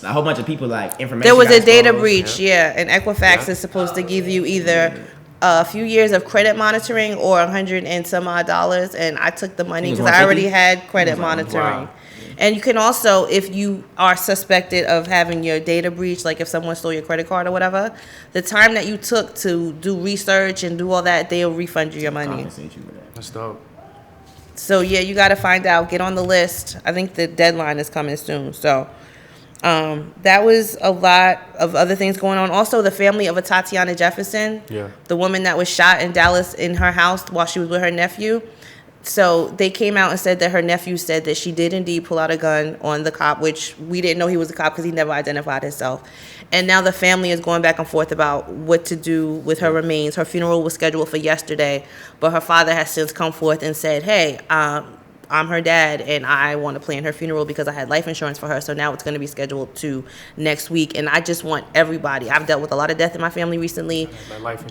A whole bunch of people like information. There was a got data exposed. breach. Yeah, and Equifax is supposed to give you either a few years of credit monitoring or $100 and some odd, and I took the money because I already had credit monitoring. Wow. And you can also, if you are suspected of having your data breached, like if someone stole your credit card or whatever, the time that you took to do research and do all that, they'll refund you your money. That's dope. So yeah, you got to find out, get on the list. I think the deadline is coming soon. So that was a lot of other things going on. Also, the family of a Tatiana Jefferson, the woman that was shot in Dallas in her house while she was with her nephew. So they came out and said that her nephew said that she did indeed pull out a gun on the cop, which we didn't know he was a cop because he never identified himself. And now the family is going back and forth about what to do with her remains. Her funeral was scheduled for yesterday, but her father has since come forth and said, hey, I'm her dad, and I want to plan her funeral because I had life insurance for her. So now it's going to be scheduled to next week. And I just want everybody. I've dealt with a lot of death in my family recently.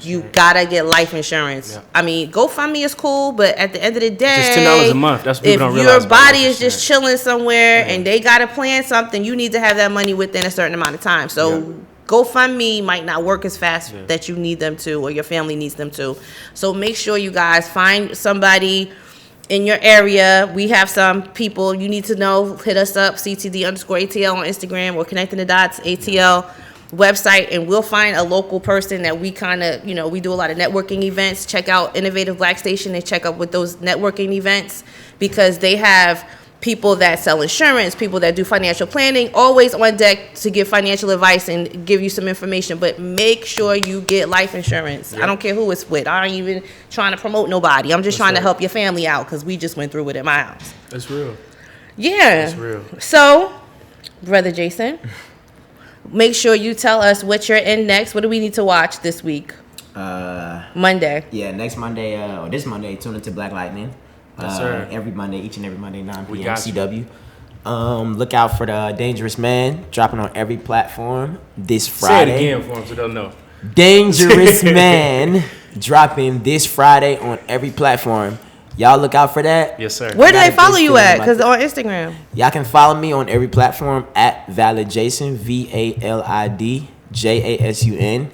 You got to get life insurance. Yeah. I mean, GoFundMe is cool, but at the end of the day, just $10 a month. That's what people don't realize. If your body is just chilling somewhere and they got to plan something, you need to have that money within a certain amount of time. So GoFundMe might not work as fast that you need them to, or your family needs them to. So make sure you guys find somebody in your area. We have some people you need to know. Hit us up, CTD_ATL on Instagram or Connecting the Dots ATL website, and we'll find a local person that we kind of, we do a lot of networking events. Check out Innovative Black Station and check up with those networking events because they have people that sell insurance, people that do financial planning, always on deck to give financial advice and give you some information. But make sure you get life insurance. I don't care who it's with. I ain't even trying to promote nobody. I'm just trying to help your family out because we just went through it at my house. That's real. Yeah. That's real. So, Brother Jason, make sure you tell us what you're in next. What do we need to watch this week? Monday. Yeah, next Monday, or this Monday, tune into Black Lightning. Yes, sir. Every Monday, each and every Monday, 9 p.m. CW. Look out for the Dangerous Man dropping on every platform this Friday. Say it again for them so they'll know. Dangerous Man dropping this Friday on every platform. Y'all look out for that. Yes, sir. Where do they follow you at? Because on Instagram. Y'all can follow me on every platform at ValidJason, VALIDJASUN.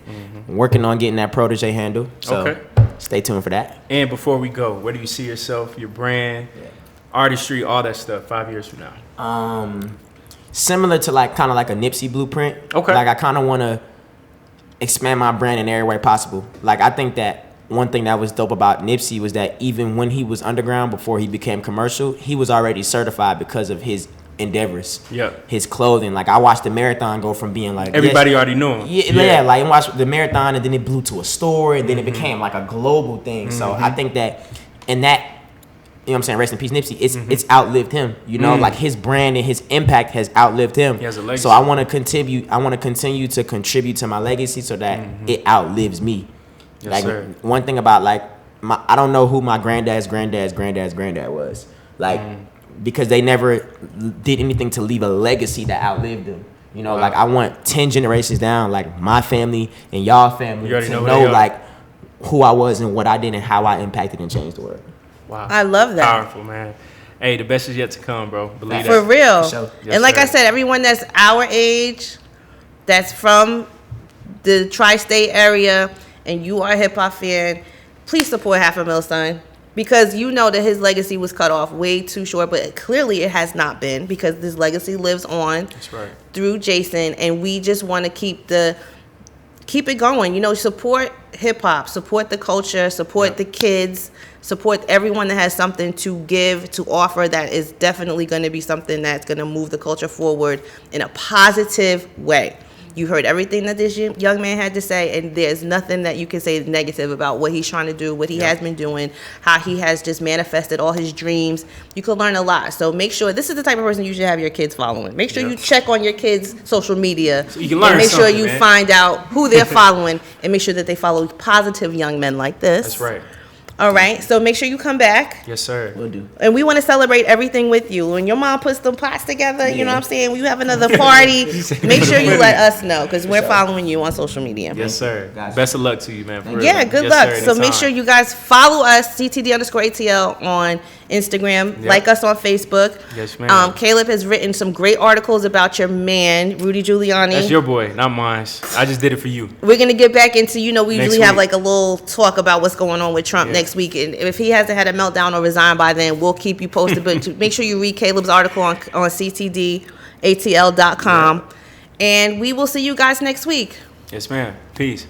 I'm working on getting that Protegé handle. So stay tuned for that. And before we go, where do you see yourself, your brand, artistry, all that stuff 5 years from now? Similar to kind of like a Nipsey blueprint. Okay. Like I kind of want to expand my brand in every way possible. Like I think that one thing that was dope about Nipsey was that even when he was underground before he became commercial, he was already certified because of his endeavors. His clothing. Like I watched the marathon go from being like everybody already knew him. Yeah, like I watched the marathon and then it blew to a store and then it became like a global thing. So I think that and that, you know what I'm saying, rest in peace Nipsey, it's outlived him. Like his brand and his impact has outlived him. He has a legacy. So I want to continue to contribute to my legacy so that it outlives me. Yes, sir. One thing about I don't know who my granddad's granddad was. Because they never did anything to leave a legacy that outlived them. Like I want 10 generations down, like my family and y'all family to know like who I was and what I did and how I impacted and changed the world. Wow. I love that. Powerful, man. Hey, the best is yet to come, bro. Believe For that. real. For sure. Yes, and like sir. I said, everyone that's our age, that's from the tri-state area, and you are a hip-hop fan, please support Half a Mil Son. Because you know that his legacy was cut off way too short, but clearly it has not been because this legacy lives on through Jason, and we just want to keep it going. Support hip hop, support the culture, support the kids, support everyone that has something to give, to offer that is definitely going to be something that's going to move the culture forward in a positive way. You heard everything that this young man had to say, and there's nothing that you can say negative about what he's trying to do, what he has been doing, how he has just manifested all his dreams. You could learn a lot. So make sure, this is the type of person you should have your kids following. Make sure you check on your kids' social media. So you can learn and make sure you man. find out who they're following and make sure that they follow positive young men like this. That's right. All right, so make sure you come back. Yes, sir. Will do. And we want to celebrate everything with you. When your mom puts the pots together, you know what I'm saying? When you have another party, make sure you let us know because we're following you on social media. Yes, sir. Gotcha. Best of luck to you, man. For real. Yeah, good Yes, luck. sir, So make anytime. sure you guys follow us, CTD_ATL on Instagram. Yep. Like us on Facebook. Yes, ma'am. Caleb has written some great articles about your man, Rudy Giuliani. That's your boy, not mine. I just did it for you. We're going to get back into, we Next usually have week. like a little talk about what's going on with Trump next week. And if he hasn't had a meltdown or resigned by then, we'll keep you posted. But make sure you read Caleb's article on ctdatl.com. And we will see you guys next week. Yes, ma'am. Peace.